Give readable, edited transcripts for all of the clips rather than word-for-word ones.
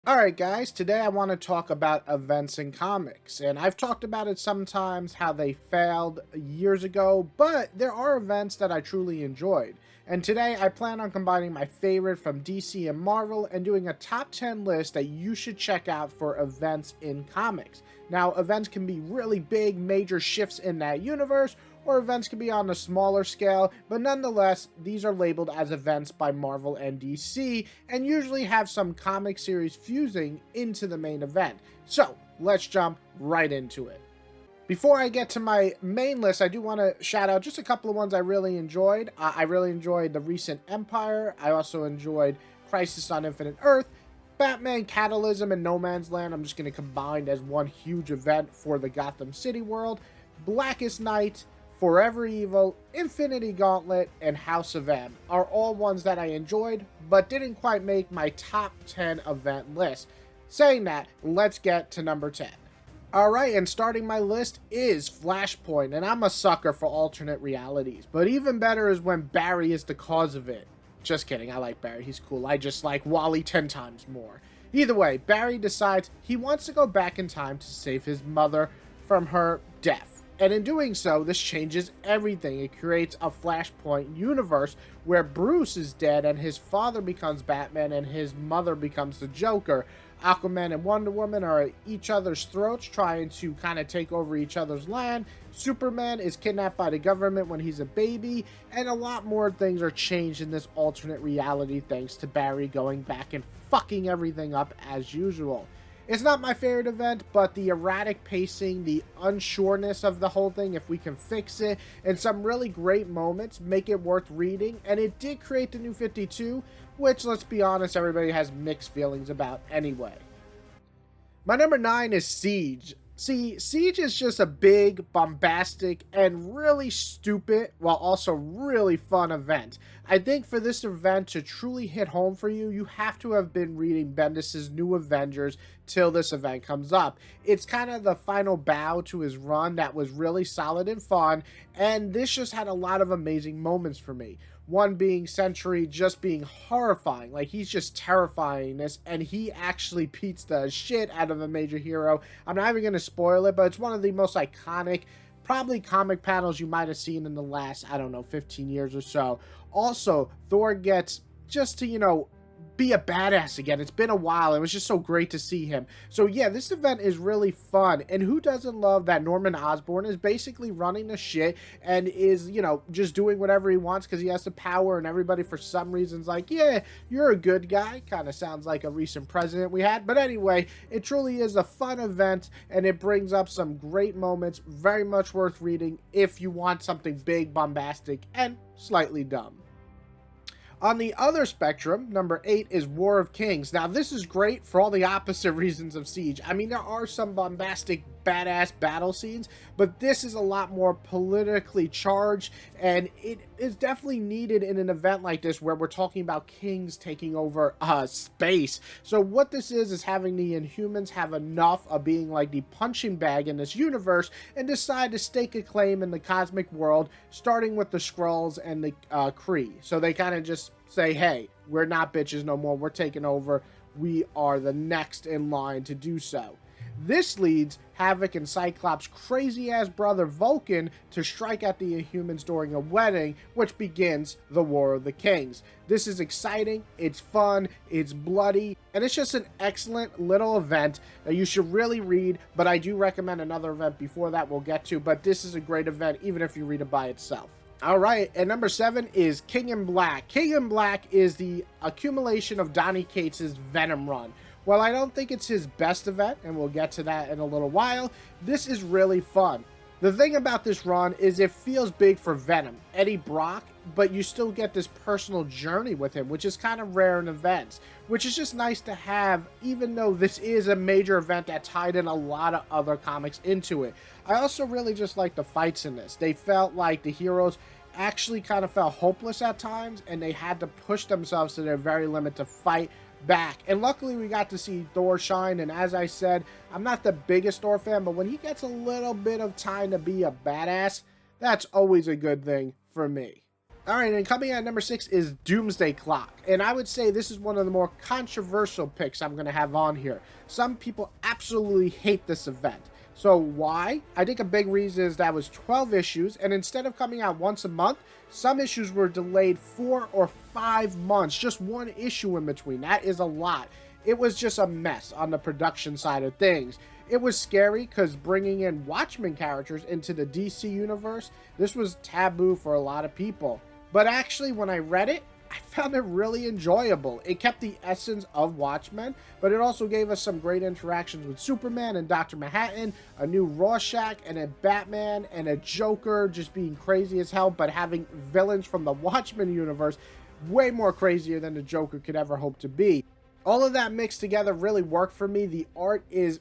Alright guys, today I want to talk about events in comics, and I've talked about it sometimes how they failed years ago, but there are events that I truly enjoyed. And today I plan on combining my favorite from DC and Marvel and doing a top 10 list that you should check out for events in comics. Now, events can be really big, major shifts in that universe, or events can be on a smaller scale, but nonetheless, these are labeled as events by Marvel and DC, and usually have some comic series fusing into the main event. So, let's jump right into it. Before I get to my main list, I do want to shout out just a couple of ones I really enjoyed. I really enjoyed the recent Empire. I also enjoyed Crisis on Infinite Earth. Batman Catalysm and No Man's Land, I'm just going to combine as one huge event for the Gotham City world. Blackest Night, Forever Evil, Infinity Gauntlet, and House of M are all ones that I enjoyed, but didn't quite make my top 10 event list. Saying that, let's get to number 10. Alright, and starting my list is Flashpoint, and I'm a sucker for alternate realities, but even better is when Barry is the cause of it. Just kidding, I like Barry, he's cool. I just like Wally 10 times more. Either way, Barry decides he wants to go back in time to save his mother from her death. And in doing so, this changes everything. It creates a Flashpoint universe where Bruce is dead and his father becomes Batman and his mother becomes the Joker. Aquaman and Wonder Woman are at each other's throats trying to kind of take over each other's land. Superman is kidnapped by the government when he's a baby, and a lot more things are changed in this alternate reality thanks to Barry going back and fucking everything up as usual. It's not my favorite event, but the erratic pacing, the unsureness of the whole thing, if we can fix it, and some really great moments make it worth reading, and it did create the New 52, which, let's be honest, everybody has mixed feelings about anyway. My number 9 is Siege. See, Siege is just a big, bombastic, and really stupid, while also really fun event. I think for this event to truly hit home for you, you have to have been reading Bendis' New Avengers till this event comes up. It's kind of the final bow to his run that was really solid and fun, and this just had a lot of amazing moments for me. One being Sentry just being horrifying, like he's just terrifying this, and he actually beats the shit out of a major hero. I'm not even going to spoil it, but it's one of the most iconic, probably comic panels you might have seen in the last, I don't know, 15 years or so. Also, Thor gets just to, be a badass again. It's been a while. It was just so great to see him. So yeah, this event is really fun. And who doesn't love that Norman Osborn is basically running the shit and is, just doing whatever he wants because he has the power, and everybody for some reason's like, yeah, you're a good guy. Kind of sounds like a recent president we had. But anyway, it truly is a fun event, and it brings up some great moments. Very much worth reading if you want something big, bombastic, and slightly dumb. On the other spectrum, number 8 is War of Kings. Now, this is great for all the opposite reasons of Siege. I mean, there are some bombastic, badass battle scenes, but this is a lot more politically charged, and it is definitely needed in an event like this where we're talking about kings taking over space. So what this is having the Inhumans have enough of being like the punching bag in this universe and decide to stake a claim in the cosmic world, starting with the Skrulls and the Kree. So they kind of just say, hey, we're not bitches no more, we're taking over, we are the next in line to do so. This leads Havoc and Cyclops' crazy-ass brother Vulcan to strike at the Inhumans during a wedding, which begins the War of the Kings. This is exciting, it's fun, it's bloody, and it's just an excellent little event that you should really read, but I do recommend another event before that we'll get to, but this is a great event even if you read it by itself. Alright, and number 7 is King in Black. King in Black is the accumulation of Donny Cates' Venom run. While I don't think it's his best event, and we'll get to that in a little while, this is really fun. The thing about this run is it feels big for Venom, Eddie Brock, but you still get this personal journey with him, which is kind of rare in events, which is just nice to have, even though this is a major event that tied in a lot of other comics into it. I also really just like the fights in this. They felt like the heroes actually kind of felt hopeless at times, and they had to push themselves to their very limit to fight back. And luckily we got to see Thor shine, and as I said, I'm not the biggest Thor fan, but when he gets a little bit of time to be a badass, that's always a good thing for me. All right, and coming at number 6 is Doomsday Clock. And I would say this is one of the more controversial picks I'm going to have on here. Some people absolutely hate this event. So why? I think a big reason is that was 12 issues, and instead of coming out once a month, some issues were delayed 4 or 5 months, just one issue in between. That is a lot. It was just a mess on the production side of things. It was scary because bringing in Watchmen characters into the DC universe, this was taboo for a lot of people. But actually, when I read it, I found it really enjoyable. It kept the essence of Watchmen, but it also gave us some great interactions with Superman and Dr. Manhattan, a new Rorschach, and a Batman, and a Joker just being crazy as hell, but having villains from the Watchmen universe way more crazier than the Joker could ever hope to be. All of that mixed together really worked for me. The art is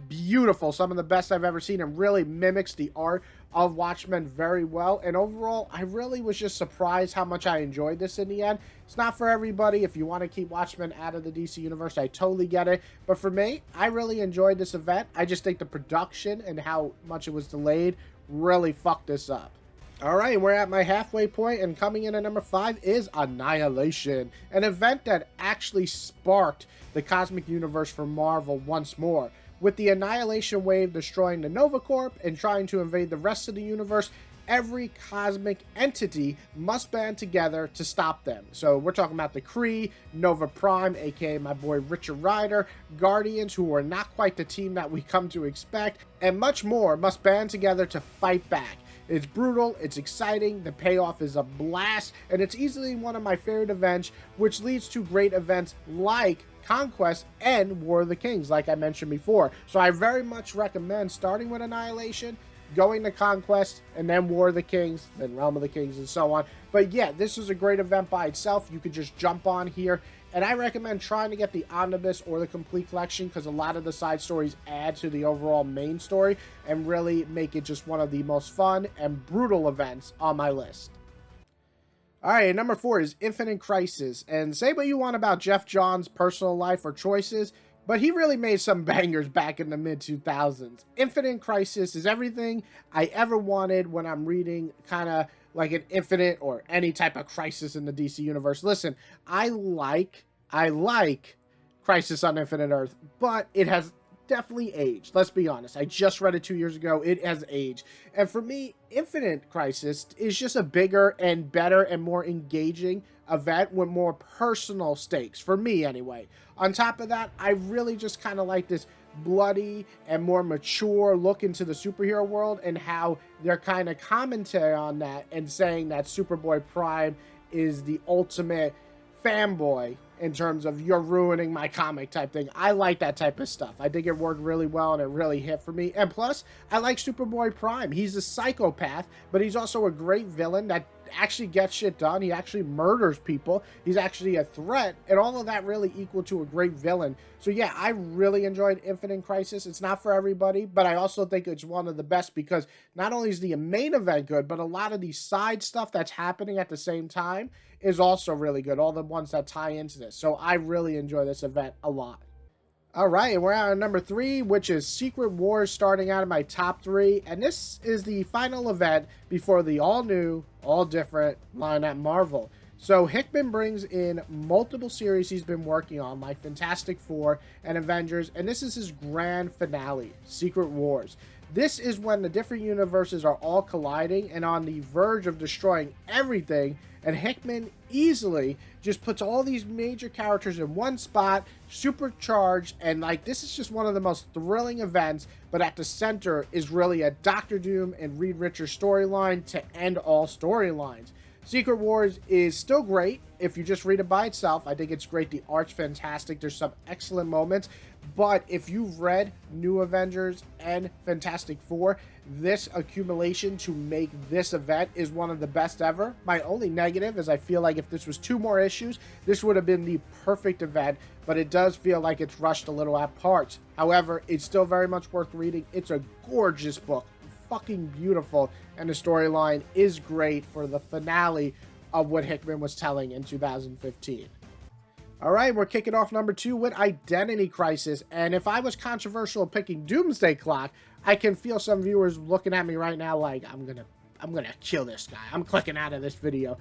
beautiful, some of the best I've ever seen, and really mimics the art of Watchmen very well. And overall, I really was just surprised how much I enjoyed this in the end. It's not for everybody. If you want to keep Watchmen out of the DC universe, I totally get it. But for me, I really enjoyed this event. I just think the production and how much it was delayed really fucked this up. All right, we're at my halfway point, and coming in at number 5 is Annihilation, an event that actually sparked the cosmic universe for Marvel once more. With the Annihilation wave destroying the Nova Corp and trying to invade the rest of the universe, every cosmic entity must band together to stop them. So we're talking about the Kree, Nova Prime, aka my boy Richard Rider, Guardians, who are not quite the team that we come to expect, and much more must band together to fight back. It's brutal, it's exciting, the payoff is a blast, and it's easily one of my favorite events, which leads to great events like Conquest and War of the Kings, like I mentioned before. So I very much recommend starting with Annihilation, going to Conquest, and then War of the Kings, then Realm of the Kings, and so on. But yeah, this is a great event by itself. You could just jump on here, and I recommend trying to get the Omnibus or the Complete Collection because a lot of the side stories add to the overall main story and really make it just one of the most fun and brutal events on my list. All right, number 4 is Infinite Crisis. And say what you want about Jeff Johns' personal life or choices, but he really made some bangers back in the mid-2000s. Infinite Crisis is everything I ever wanted when I'm reading kind of like an Infinite or any type of crisis in the DC universe. Listen, I like Crisis on Infinite Earth, but it has definitely aged. Let's be honest. I just read it 2 years ago. It has aged. And for me, Infinite Crisis is just a bigger and better and more engaging event with more personal stakes, for me anyway. On top of that, I really just kind of like this bloody and more mature look into the superhero world and how they're kind of commentary on that and saying that Superboy Prime is the ultimate fanboy in terms of you're ruining my comic type thing. I like that type of stuff. I think it worked really well and it really hit for me. And plus, I like Superboy Prime. He's a psychopath, but he's also a great villain that actually gets shit done. He actually murders people. He's actually a threat, and all of that really equal to a great villain. So yeah, I really enjoyed Infinite Crisis. It's not for everybody, but I also think it's one of the best because not only is the main event good, but a lot of the side stuff that's happening at the same time is also really good. All the ones that tie into this. So I really enjoy this event a lot. All right, and we're at number 3, which is Secret Wars, starting out of my top 3. And this is the final event before the all-new, all-different line at Marvel. So Hickman brings in multiple series he's been working on, like Fantastic Four and Avengers, and this is his grand finale, Secret Wars. This is when the different universes are all colliding and on the verge of destroying everything, and Hickman easily just puts all these major characters in one spot, supercharged, and like this is just one of the most thrilling events, but at the center is really a Doctor Doom and Reed Richards storyline to end all storylines. Secret Wars is still great if you just read it by itself. I think it's great. The art's fantastic. There's some excellent moments. But if you've read New Avengers and Fantastic Four, this accumulation to make this event is one of the best ever. My only negative is I feel like if this was 2 more issues, this would have been the perfect event, but it does feel like it's rushed a little at parts. However, it's still very much worth reading. It's a gorgeous book. Fucking beautiful, and the storyline is great for the finale of what Hickman was telling in 2015. All right, we're kicking off number 2 with Identity Crisis, and if I was controversial picking Doomsday Clock, I can feel some viewers looking at me right now like I'm gonna I'm gonna kill this guy. I'm clicking out of this video.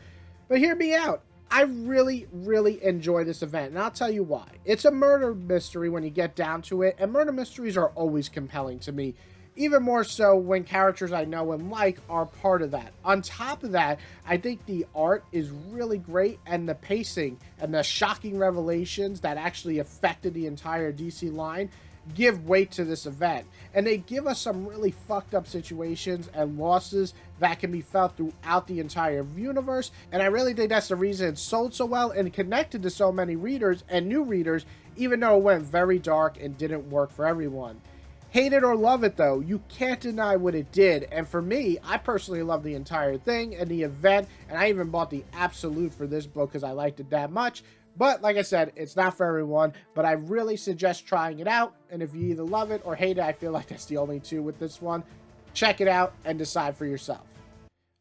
But hear me out. I really, really enjoy this event, and I'll tell you why. It's a murder mystery when you get down to it, and murder mysteries are always compelling to me. Even more so when characters I know and like are part of that. On top of that, I think the art is really great, and the pacing and the shocking revelations that actually affected the entire DC line give weight to this event. And they give us some really fucked up situations and losses that can be felt throughout the entire universe. And I really think that's the reason it sold so well and connected to so many readers and new readers, even though it went very dark and didn't work for everyone. Hate it or love it though, you can't deny what it did. And for me, I personally love the entire thing and the event, and I even bought the Absolute for this book because I liked it that much. But like I said, it's not for everyone, but I really suggest trying it out. And if you either love it or hate it, I feel like that's the only two with this one. Check it out and decide for yourself.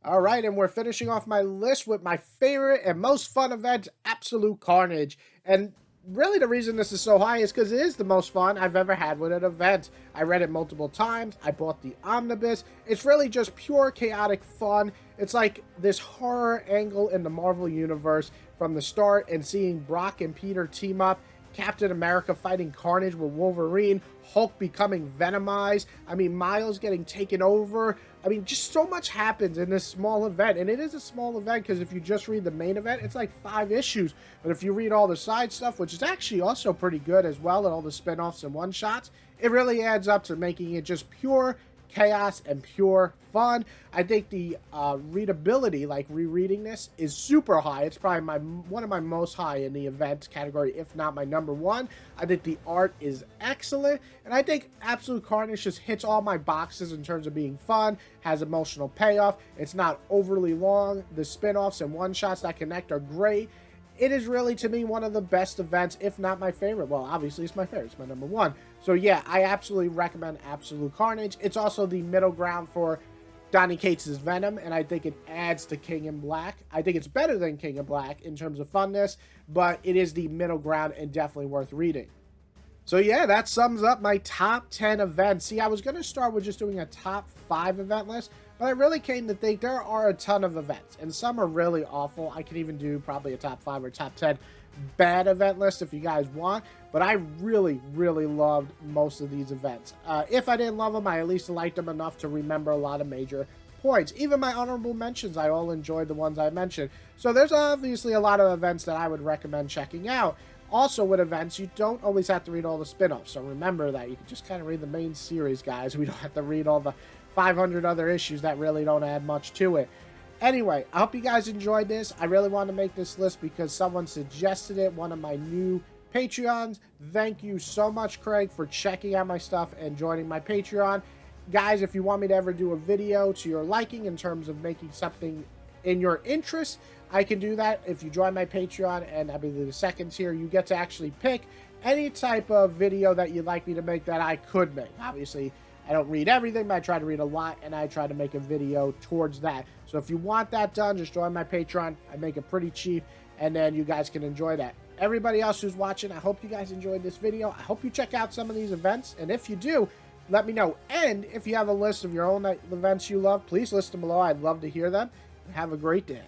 All right, and we're finishing off my list with my favorite and most fun event, Absolute Carnage. And really the reason this is so high is because it is the most fun I've ever had with an event. I read it multiple times. I bought the omnibus. It's really just pure chaotic fun. It's like this horror angle in the Marvel universe from the start, and seeing Brock and Peter team up, Captain America fighting Carnage with Wolverine, Hulk becoming Venomized, I mean, Miles getting taken over. I mean, just so much happens in this small event. And it is a small event because if you just read the main event, it's like 5 issues. But if you read all the side stuff, which is actually also pretty good as well, and all the spin-offs and one-shots, it really adds up to making it just pure chaos and pure fun. I think the readability, like rereading this, is super high. It's probably one of my most high in the event category, if not my number one. I think the art is excellent, and I think Absolute Carnage just hits all my boxes in terms of being fun, has emotional payoff, it's not overly long, the spin-offs and one-shots that connect are great. It is really, to me, one of the best events, if not my favorite. Well, obviously, it's my favorite. It's my number one. So, yeah, I absolutely recommend Absolute Carnage. It's also the middle ground for Donny Cates' Venom, and I think it adds to King in Black. I think it's better than King in Black in terms of funness, but it is the middle ground and definitely worth reading. So, yeah, that sums up my top 10 events. See, I was going to start with just doing a top 5 event list, but I really came to think there are a ton of events, and some are really awful. I can even do probably a top 5 or top 10 bad event list if you guys want, but I really, really loved most of these events. If I didn't love them, I at least liked them enough to remember a lot of major points. Even my honorable mentions, I all enjoyed the ones I mentioned. So there's obviously a lot of events that I would recommend checking out. Also, with events, you don't always have to read all the spin-offs, so remember that. You can just kind of read the main series, guys. We don't have to read all the 500 other issues that really don't add much to it. Anyway, I hope you guys enjoyed this. I really wanted to make this list because someone suggested it, one of my new Patreons. Thank you so much, Craig, for checking out my stuff and joining my Patreon. Guys, if you want me to ever do a video to your liking in terms of making something in your interest, I can do that if you join my Patreon, and I believe the second tier, you get to actually pick any type of video that you'd like me to make that I could make. Obviously, I don't read everything, but I try to read a lot, and I try to make a video towards that. So if you want that done, just join my Patreon. I make it pretty cheap, and then you guys can enjoy that. Everybody else who's watching, I hope you guys enjoyed this video. I hope you check out some of these events, and if you do, let me know. And if you have a list of your own events you love, please list them below. I'd love to hear them. Have a great day.